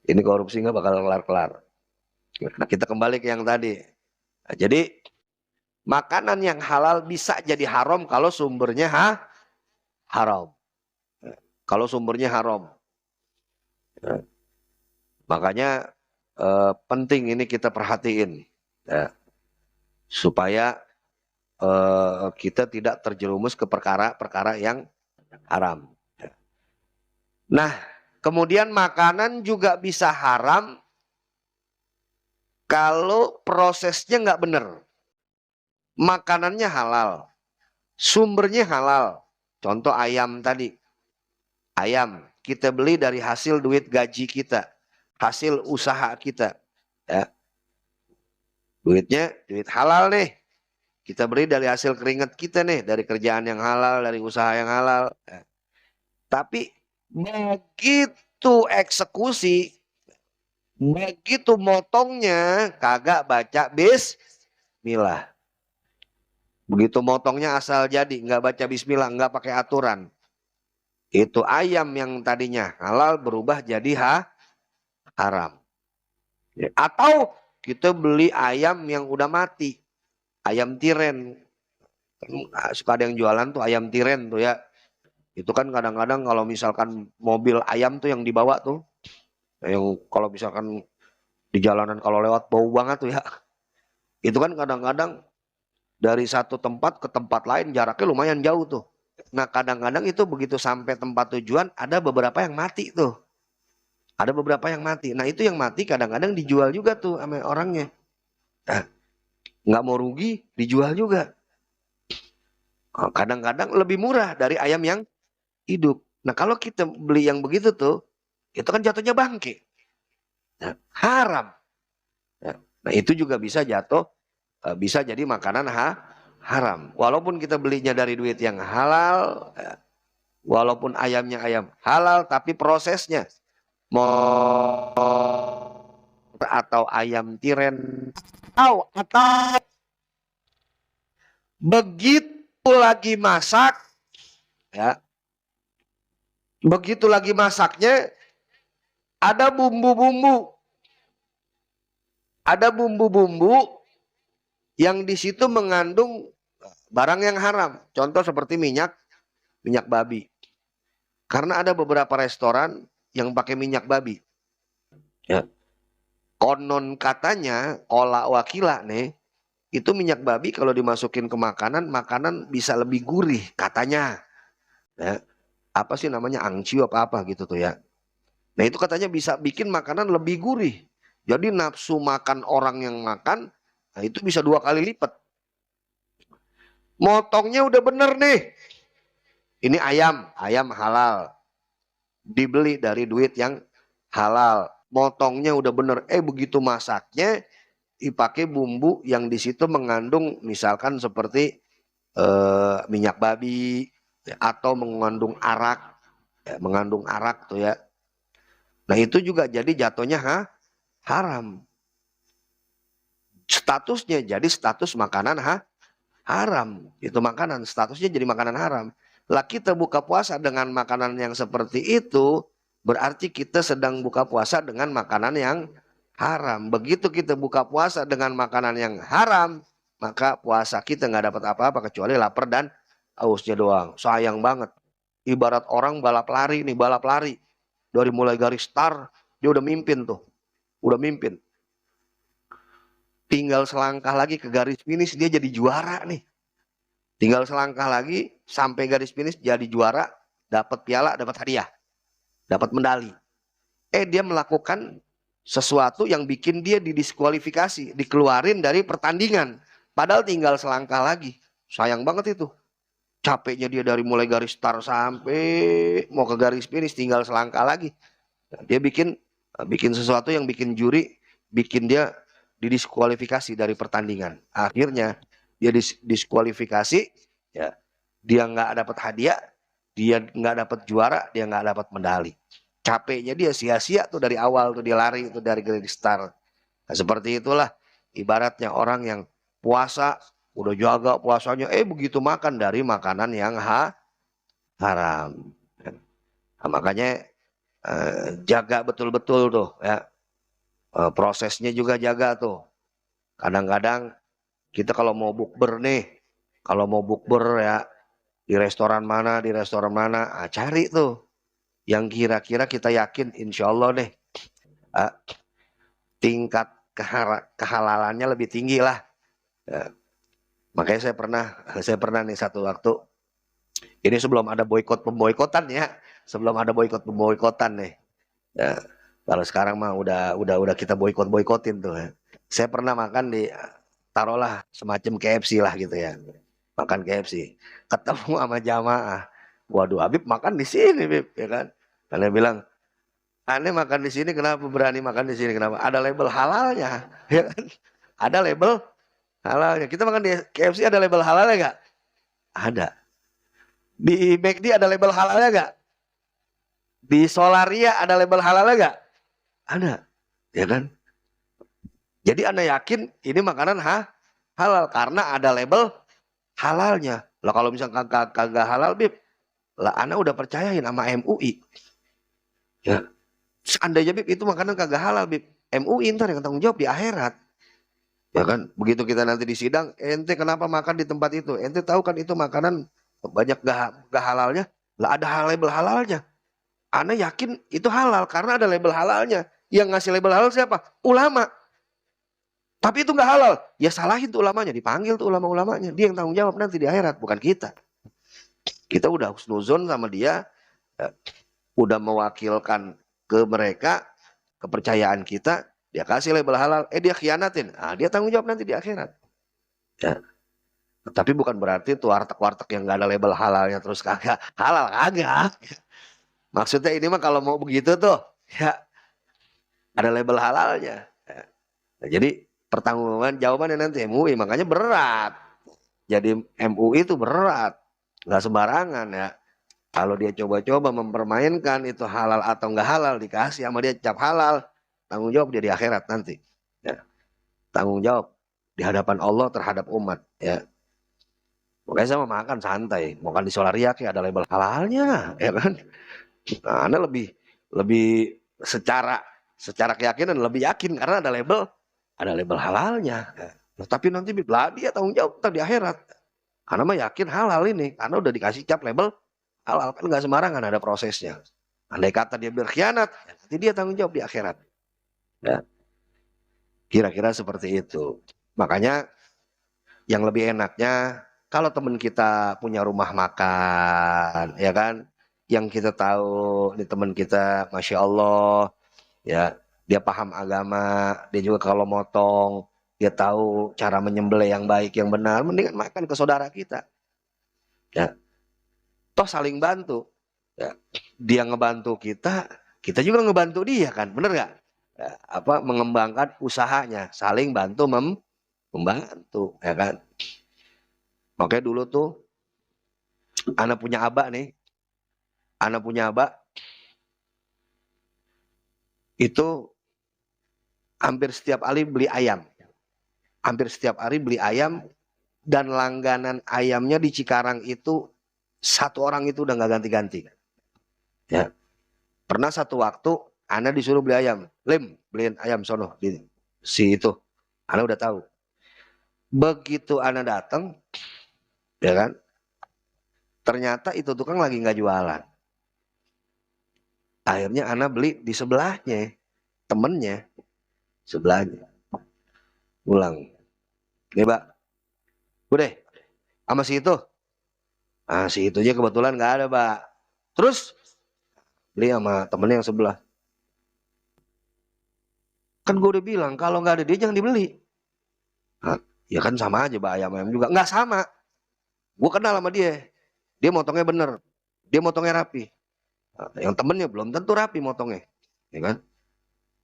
Ini korupsi nggak bakal kelar-kelar. Nah, kita kembali ke yang tadi. Nah, jadi makanan yang halal bisa jadi haram kalau sumbernya haram. Kalau sumbernya haram. Ya. Makanya penting ini kita perhatiin. Ya. Supaya kita tidak terjerumus ke perkara-perkara yang haram. Ya. Nah, kemudian makanan juga bisa haram kalau prosesnya nggak benar. Makanannya halal, sumbernya halal. Contoh ayam tadi. Ayam kita beli dari hasil duit gaji kita, hasil usaha kita. Ya. Duitnya duit halal nih. Kita beli dari hasil keringat kita nih, dari kerjaan yang halal, dari usaha yang halal. Ya. Tapi begitu eksekusi, begitu motongnya kagak baca bismillah. Begitu motongnya asal jadi, nggak baca bismillah, nggak pakai aturan. Itu ayam yang tadinya halal berubah jadi haram. Atau kita beli ayam yang udah mati, ayam tiren. Suka ada yang jualan tuh ayam tiren tuh ya. Itu kan kadang-kadang kalau misalkan mobil ayam tuh yang dibawa tuh, yang kalau misalkan di jalanan kalau lewat bau banget tuh ya. Itu kan kadang-kadang dari satu tempat ke tempat lain jaraknya lumayan jauh tuh. Nah kadang-kadang itu begitu sampai tempat tujuan ada beberapa yang mati tuh. Ada beberapa yang mati. Nah itu yang mati kadang-kadang dijual juga tuh sama orangnya. Nah, nggak mau rugi dijual juga. Kadang-kadang lebih murah dari ayam yang hidup. Nah kalau kita beli yang begitu tuh, itu kan jatuhnya bangke. Nah, haram. Nah itu juga bisa jatuh, bisa jadi makanan haram. Walaupun kita belinya dari duit yang halal, walaupun ayamnya ayam halal, tapi prosesnya mau atau ayam tiren atau begitu lagi masak, ya, begitu lagi masaknya ada bumbu-bumbu, yang di situ mengandung barang yang haram. Contoh seperti minyak babi. Karena ada beberapa restoran yang pakai minyak babi. Ya. Konon katanya, olah wakila nih, itu minyak babi kalau dimasukin ke makanan, makanan bisa lebih gurih katanya. Ya. Apa sih namanya, angcio apa gitu tuh ya. Nah itu katanya bisa bikin makanan lebih gurih. Jadi nafsu makan orang yang makan, nah itu bisa 2 kali lipat. Motongnya udah bener nih. Ini ayam halal. Dibeli dari duit yang halal. Motongnya udah bener. Begitu masaknya dipakai bumbu yang di situ mengandung misalkan seperti minyak babi atau mengandung arak, mengandung arak tuh ya. Nah itu juga jadi jatuhnya haram. Statusnya jadi status makanan haram. Itu makanan statusnya jadi makanan haram. Lah kita buka puasa dengan makanan yang seperti itu, berarti kita sedang buka puasa dengan makanan yang haram. Begitu kita buka puasa dengan makanan yang haram, maka puasa kita nggak dapat apa-apa kecuali lapar dan hausnya doang. Sayang banget. Ibarat orang balap lari nih, balap lari. Dari mulai garis start, dia udah mimpin tuh. Udah mimpin. Tinggal selangkah lagi ke garis finish, dia jadi juara nih. Tinggal selangkah lagi sampai garis finish jadi juara, dapat piala, dapat hadiah, dapat medali. Dia melakukan sesuatu yang bikin dia didiskualifikasi, dikeluarin dari pertandingan. Padahal tinggal selangkah lagi. Sayang banget itu. Capeknya dia dari mulai garis start sampai mau ke garis finish tinggal selangkah lagi. Dia bikin sesuatu yang bikin juri, bikin dia didiskualifikasi dari pertandingan. Akhirnya dia diskualifikasi, ya, dia nggak dapat hadiah, dia nggak dapat juara, dia nggak dapat medali. Capeknya dia sia-sia tuh dari awal tuh dia lari itu dari garis start. Nah, seperti itulah ibaratnya orang yang puasa udah jaga puasanya, begitu makan dari makanan yang haram. Nah, makanya jaga betul-betul tuh ya, prosesnya juga jaga tuh. Kadang-kadang kita kalau mau bukber nih, kalau mau bukber ya di restoran mana, cari tuh yang kira-kira kita yakin insya Allah deh tingkat kehalalannya lebih tinggi lah. Ya. Makanya saya pernah nih satu waktu, ini sebelum ada pemboikotan ya, sebelum ada pemboikotan nih. Ya, kalau sekarang mah udah kita boikotin tuh ya. Saya pernah makan di, taruhlah semacam KFC lah gitu ya, makan KFC, ketemu sama jamaah. Waduh, Habib makan di sini, Habib, ya kan? Karena bilang, aneh makan di sini, kenapa berani makan di sini? Kenapa? Ada label halalnya, ya kan? Ada label halalnya. Kita makan di KFC ada label halalnya nggak? Ada. Di McD ada label halalnya nggak? Di Solaria ada label halalnya nggak? Ada, ya kan? Jadi Anda yakin ini makanan halal karena ada label halalnya. Lah kalau misalnya kagak halal, Bib, lah Anda udah percayain sama MUI. Ya. Seandainya, Bib, itu makanan kagak halal, Bib, MUI ntar yang tanggung jawab di akhirat. Ya kan? Begitu kita nanti di sidang, ente kenapa makan di tempat itu? Ente tahu kan itu makanan banyak gak halalnya? Lah ada label halalnya. Ana yakin itu halal karena ada label halalnya. Yang ngasih label halal siapa? Ulama. Tapi itu nggak halal. Ya salahin tuh ulamanya, dipanggil tuh ulama-ulamanya. Dia yang tanggung jawab nanti di akhirat, bukan kita. Kita udah husnuzon sama dia, ya, udah mewakilkan ke mereka kepercayaan kita, dia kasih label halal, dia khianatin. Nah, dia tanggung jawab nanti di akhirat. Ya. Tapi bukan berarti tuh warteg-warteg yang nggak ada label halalnya terus kagak halal, kagak. Maksudnya ini mah kalau mau begitu tuh, ya ada label halalnya. Ya. Nah, jadi pertanggungjawaban jawabannya nanti MUI, makanya berat. Jadi MUI itu berat, nggak sembarangan ya. Kalau dia coba-coba mempermainkan itu halal atau nggak halal, dikasih sama dia cap halal, tanggung jawab dia di akhirat nanti. Ya. Tanggung jawab di hadapan Allah terhadap umat. Ya. Makanya sama makan santai, makan di Solariak ya ada label halalnya, ya kan? Nah, Anda lebih lebih secara keyakinan lebih yakin karena ada label halalnya. Ya. Nah, tapi nanti lah dia tanggung jawab di akhirat. Karena mah yakin halal ini, karena udah dikasih cap label halal kan nggak sembarangan ada prosesnya. Andai kata dia berkhianat, nanti dia tanggung jawab di akhirat. Ya, kira-kira seperti itu. Makanya yang lebih enaknya kalau teman kita punya rumah makan, ya kan, yang kita tahu ini teman kita, masya Allah, ya dia paham agama, dia juga kalau motong, dia tahu cara menyembelih yang baik, yang benar, mendingan makan ke saudara kita. Ya, toh saling bantu. Ya, dia ngebantu kita, kita juga ngebantu dia kan, bener nggak? Ya, apa mengembangkan usahanya, saling bantu membantu, ya kan? Oke dulu tuh, anak punya abah nih, anak punya abah itu hampir setiap hari beli ayam, hampir setiap hari beli ayam dan langganan ayamnya di Cikarang itu satu orang itu udah nggak ganti-ganti. Ya, pernah satu waktu anak disuruh beli ayam, Lim beliin ayam sono di si itu, anak udah tahu. Begitu anak datang, ya kan? Ternyata itu tukang lagi nggak jualan. Akhirnya Ana beli di sebelahnya, temennya sebelahnya. Pulang, nih Pak, udah, sama si itu. Ah si itunya kebetulan nggak ada Pak. Terus beli sama temennya yang sebelah. Kan gue udah bilang kalau nggak ada dia jangan dibeli. Nah, ya kan sama aja Pak, ayam-ayam juga. Nggak sama. Gue kenal sama dia. Dia motongnya bener. Dia motongnya rapi. Nah, yang temennya belum tentu rapi motongnya. Ya kan?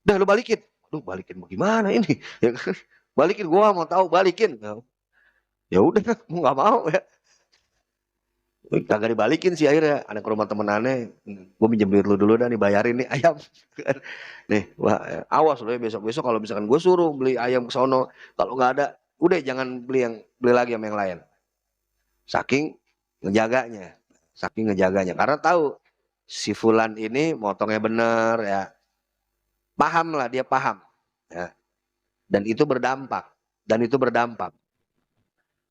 Udah lu balikin. Aduh balikin bagaimana ini? Ya kan? Balikin gua mau tahu balikin. Ya udah mau nggak mau ya. Kagak dibalikin sih akhirnya. Ada ke rumah temen aneh. Gue minjem duit lu dulu dah nih bayarin nih ayam. Nih wah awas loh ya besok-besok kalau misalkan gue suruh beli ayam ke sono. Kalau nggak ada udah jangan beli lagi sama yang lain. Saking ngejaganya. Saking ngejaganya. Karena tahu si Fulan ini motongnya bener ya. Paham lah dia paham. Ya. Dan itu berdampak. Dan itu berdampak.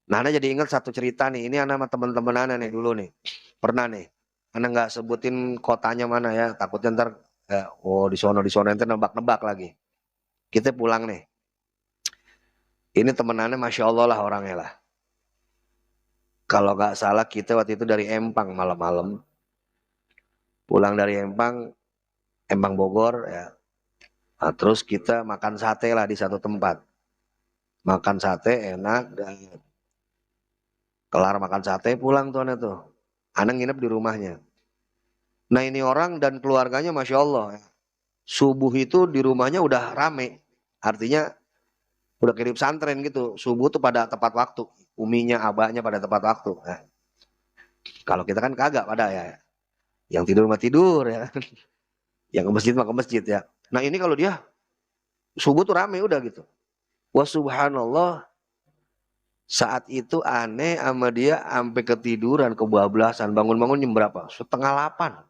Nah, Ana jadi ingat satu cerita nih. Ini Ana sama teman-teman Ana nih dulu nih. Pernah nih. Ana nggak sebutin kotanya mana ya. Takutnya ntar, oh di sono ntar nebak-nebak lagi. Kita pulang nih. Ini teman Ana Masya Allah lah orangnya lah. Kalau nggak salah kita waktu itu dari Empang malam-malam. Pulang dari Empang, Empang Bogor ya. Nah, terus kita makan sate lah di satu tempat. Makan sate enak dan kelar makan sate pulang tuh anak tuh. Anak nginep di rumahnya. Nah ini orang dan keluarganya Masya Allah. Subuh itu di rumahnya udah rame. Artinya udah kirim pesantren gitu. Subuh tuh pada tepat waktu. Uminya, abahnya pada tepat waktu. Nah, kalau kita kan kagak pada ya. Yang tidur mah tidur ya. Yang ke masjid mah ke masjid ya. Nah ini kalau dia subuh tuh rame udah gitu. Wah subhanallah. Saat itu aneh sama dia sampai ketiduran kebablasan. Bangun-bangun jam berapa? Setengah 8.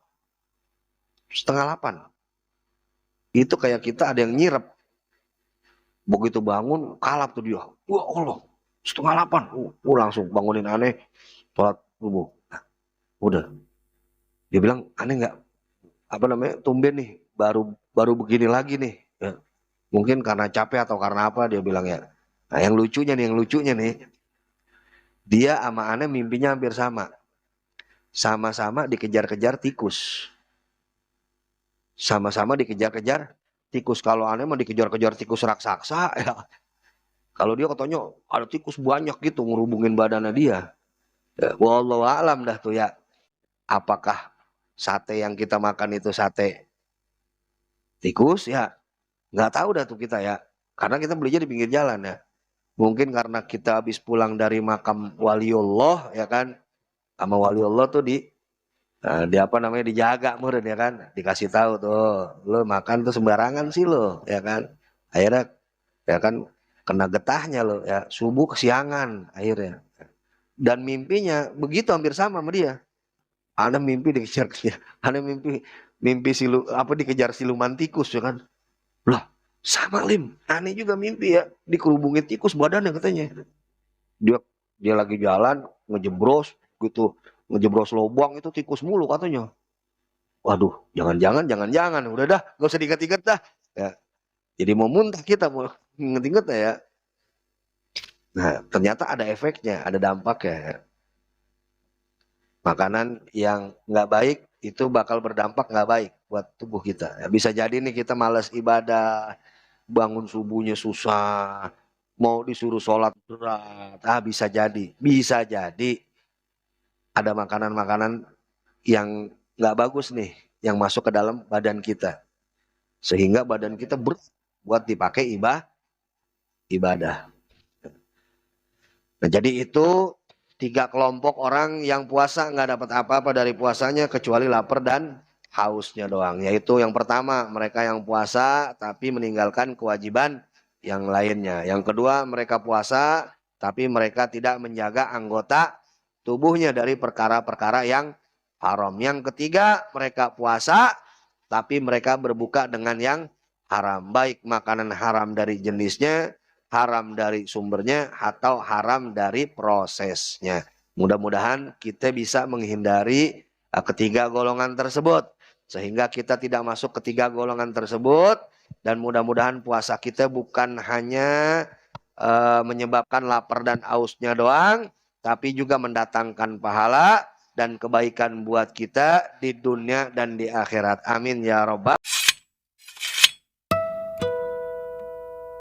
Setengah 8. Itu kayak kita ada yang nyirep. Begitu bangun, kalap tuh dia. Wah Allah, 7:30. Langsung bangunin aneh, sholat subuh. Nah, udah. Dia bilang, aneh nggak, apa namanya, tumben nih, baru baru begini lagi nih. Ya, mungkin karena capek atau karena apa, dia bilang ya. Nah, yang lucunya nih, dia sama aneh mimpinya hampir sama. Sama-sama dikejar-kejar tikus. Sama-sama dikejar-kejar tikus. Kalau aneh mau dikejar-kejar tikus raksasa, ya. Kalau dia katanya ada tikus banyak gitu ngerubungin badannya dia. Ya, wallahu alam dah tuh ya. Apakah sate yang kita makan itu sate tikus ya? Nggak tahu dah tuh kita ya. Karena kita belinya di pinggir jalan ya. Mungkin karena kita habis pulang dari makam waliullah ya kan. Sama waliullah tuh di apa namanya dijaga meureun ya kan. Dikasih tahu tuh, lo makan tuh sembarangan sih lo ya kan. Akhirnya ya kan kena getahnya lo ya, subuh kesiangan akhirnya. Dan mimpinya begitu hampir sama sama dia. Ana mimpi dikejar-kejar. Ana mimpi mimpi apa dikejar siluman tikus ya kan. Lah, sama Lim. Aneh juga mimpi ya, dikerubungin tikus badannya katanya. Dia dia lagi jalan ngejebros gitu, ngejebros lubang itu tikus mulu katanya. Waduh, jangan-jangan udah dah, gak usah diinget-inget dah. Ya, jadi mau muntah kita mau inget-inget ya. Nah, ternyata ada efeknya, ada dampaknya. Makanan yang nggak baik itu bakal berdampak nggak baik buat tubuh kita. Ya, bisa jadi nih kita malas ibadah, bangun subuhnya susah, mau disuruh sholat berat. Bisa jadi ada makanan-makanan yang nggak bagus nih, yang masuk ke dalam badan kita, sehingga badan kita berat buat dipakai ibadah. Nah, jadi itu tiga kelompok orang yang puasa nggak dapat apa-apa dari puasanya kecuali lapar dan hausnya doang. Yaitu yang pertama, mereka yang puasa tapi meninggalkan kewajiban yang lainnya. Yang kedua, mereka puasa tapi mereka tidak menjaga anggota tubuhnya dari perkara-perkara yang haram. Yang ketiga, mereka puasa tapi mereka berbuka dengan yang haram. Baik makanan haram dari jenisnya, haram dari sumbernya, atau haram dari prosesnya. Mudah-mudahan kita bisa menghindari ketiga golongan tersebut. Sehingga kita tidak masuk ketiga golongan tersebut. Dan mudah-mudahan puasa kita bukan hanya menyebabkan lapar dan hausnya doang, tapi juga mendatangkan pahala dan kebaikan buat kita di dunia dan di akhirat. Amin ya robbal